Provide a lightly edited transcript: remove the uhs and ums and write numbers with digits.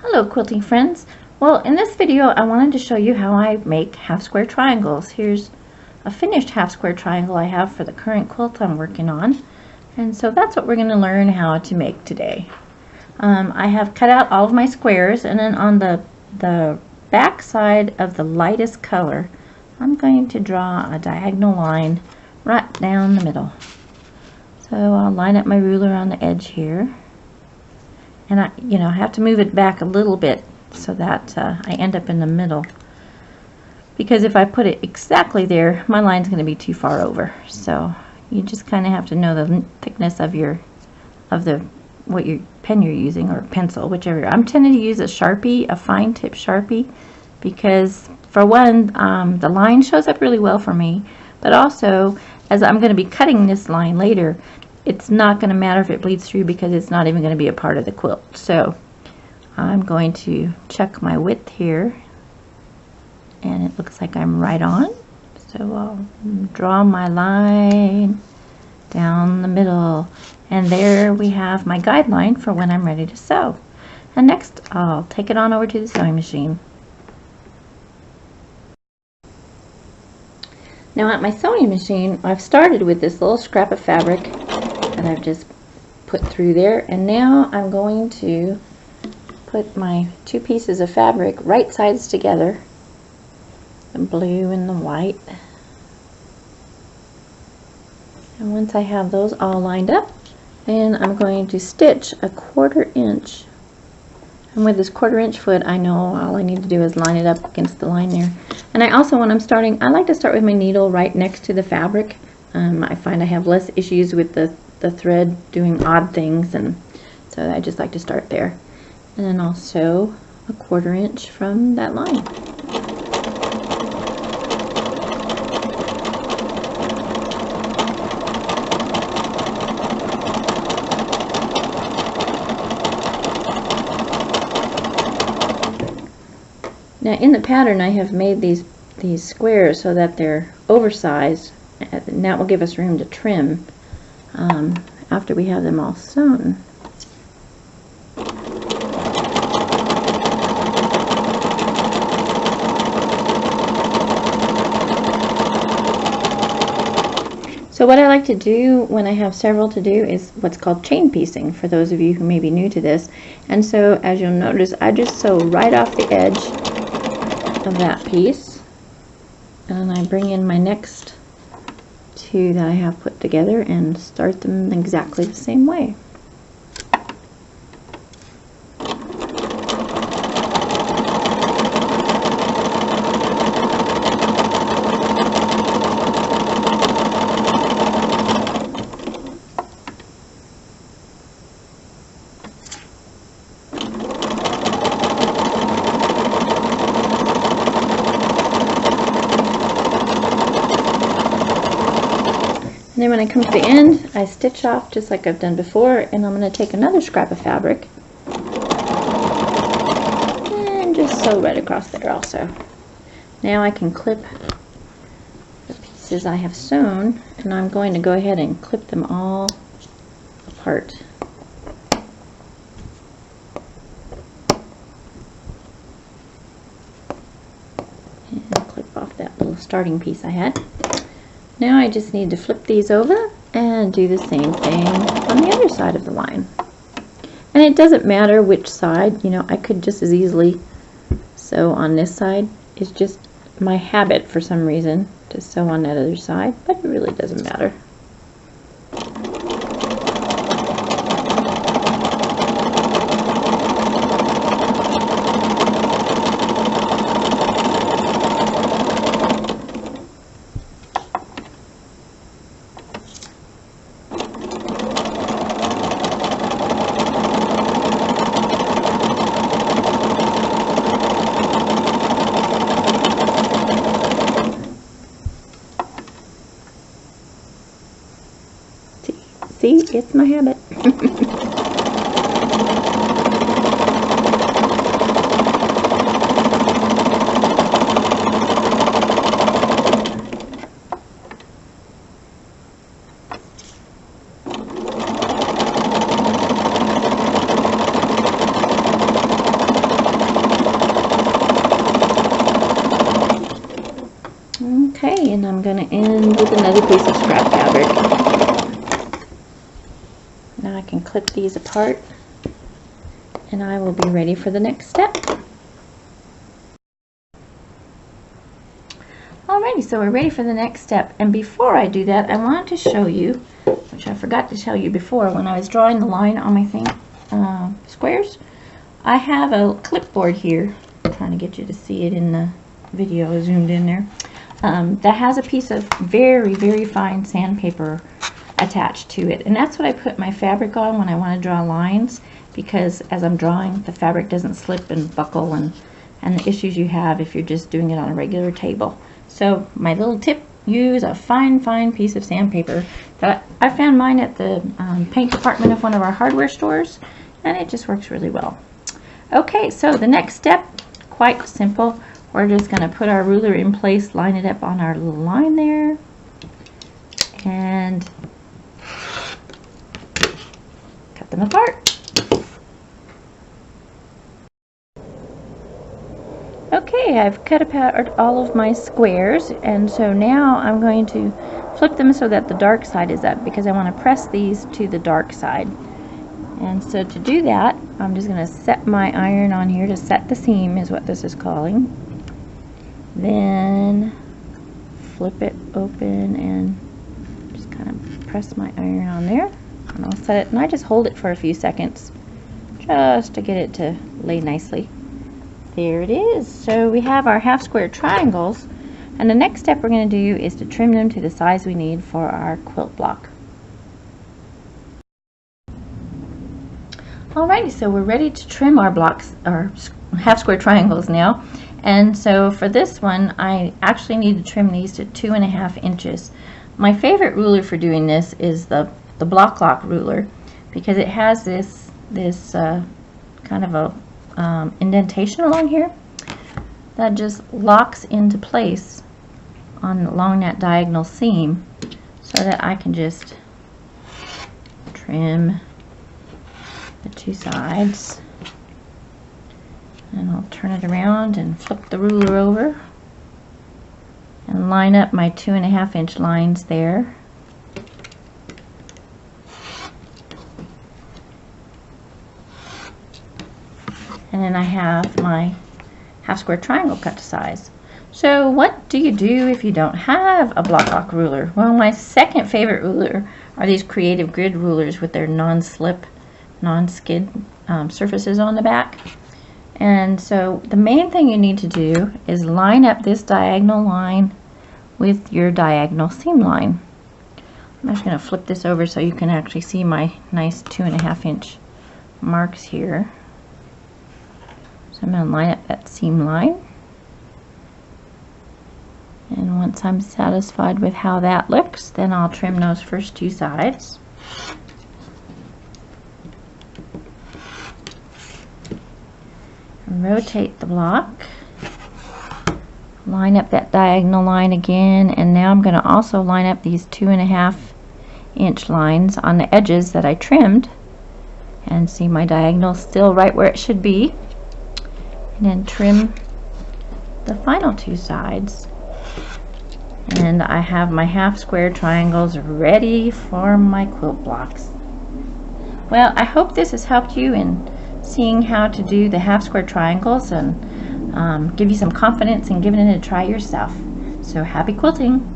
Hello quilting friends. Well, in this video I wanted to show you how I make half square triangles. Here's a finished half square triangle I have for the current quilt I'm working on. And so that's what we're going to learn how to make today. I have cut out all of my squares, and then on the back side of the lightest color I'm going to draw a diagonal line right down the middle. So I'll line up my ruler on the edge here. And I have to move it back a little bit so that I end up in the middle, because if I put it exactly there, my line's going to be too far over. So you just kind of have to know the thickness of what your pen you're using, or pencil, whichever. I'm tending to use a Sharpie, a fine tip Sharpie, because for one, the line shows up really well for me, but also as I'm going to be cutting this line later, it's not going to matter if it bleeds through, because it's not even going to be a part of the quilt. So I'm going to check my width here, and it looks like I'm right on. So I'll draw my line down the middle, and there we have my guideline for when I'm ready to sew. And next I'll take it on over to the sewing machine. Now at my sewing machine, I've started with this little scrap of fabric that I've just put through there, and now I'm going to put my two pieces of fabric right sides together, the blue and the white. And once I have those all lined up, then I'm going to stitch a 1/4 inch. And with this 1/4 inch foot, I know all I need to do is line it up against the line there. And I also, when I'm starting, I like to start with my needle right next to the fabric. I find I have less issues with the thread doing odd things, and so I just like to start there. And then I'll sew a 1/4 inch from that line. Now in the pattern I have made these squares so that they're oversized, and that will give us room to trim after we have them all sewn. So what I like to do when I have several to do is what's called chain piecing, for those of you who may be new to this. And so as you'll notice, I just sew right off the edge of that piece, and I bring in my next two that I have put together and start them exactly the same way. And then when I come to the end, I stitch off just like I've done before, and I'm going to take another scrap of fabric and just sew right across there also. Now I can clip the pieces I have sewn, and I'm going to go ahead and clip them all apart. And clip off that little starting piece I had. Now I just need to flip these over and do the same thing on the other side of the line. And it doesn't matter which side, I could just as easily sew on this side. It's just my habit for some reason to sew on that other side, but it really doesn't matter. See, it's my habit. with another piece of scrap fabric. Now I can clip these apart and I will be ready for the next step. Alrighty, so we're ready for the next step, and before I do that I wanted to show you, which I forgot to tell you before when I was drawing the line on my thing, squares. I have a clipboard here, I'm trying to get you to see it in the video zoomed in there, that has a piece of very, very fine sandpaper attached to it, and that's what I put my fabric on when I want to draw lines, because as I'm drawing the fabric doesn't slip and buckle and the issues you have if you're just doing it on a regular table. So my little tip, use a fine piece of sandpaper. That I found mine at the paint department of one of our hardware stores, and it just works really well. Okay, so the next step, quite simple. We're just going to put our ruler in place, line it up on our little line there, and cut them apart. Okay, I've cut apart all of my squares, and so now I'm going to flip them so that the dark side is up, because I want to press these to the dark side. And so to do that, I'm just going to set my iron on here to set the seam, is what this is calling. Then flip it open and just kind of press my iron on there, and I'll set it, and I just hold it for a few seconds just to get it to lay nicely. There it is. So we have our half square triangles, and the next step we're going to do is to trim them to the size we need for our quilt block. Alrighty, so we're ready to trim our blocks, our half square triangles now. And so for this one, I actually need to trim these to 2.5 inches. My favorite ruler for doing this is the block lock ruler, because it has this kind of a indentation along here that just locks into place along that diagonal seam, so that I can just trim the two sides. And I'll turn it around and flip the ruler over and line up my 2.5 inch lines there. And then I have my half square triangle cut to size. So what do you do if you don't have a block lock ruler? Well, my second favorite ruler are these creative grid rulers with their non-slip, non-skid surfaces on the back. And so the main thing you need to do is line up this diagonal line with your diagonal seam line. I'm just going to flip this over so you can actually see my nice 2.5 inch marks here. So I'm going to line up that seam line, and once I'm satisfied with how that looks, then I'll trim those first two sides. Rotate the block, line up that diagonal line again, and now I'm going to also line up these 2.5 inch lines on the edges that I trimmed, and see my diagonal still right where it should be. And then trim the final two sides, and I have my half square triangles ready for my quilt blocks. Well, I hope this has helped you in seeing how to do the half square triangles, and give you some confidence in giving it a try yourself. So happy quilting!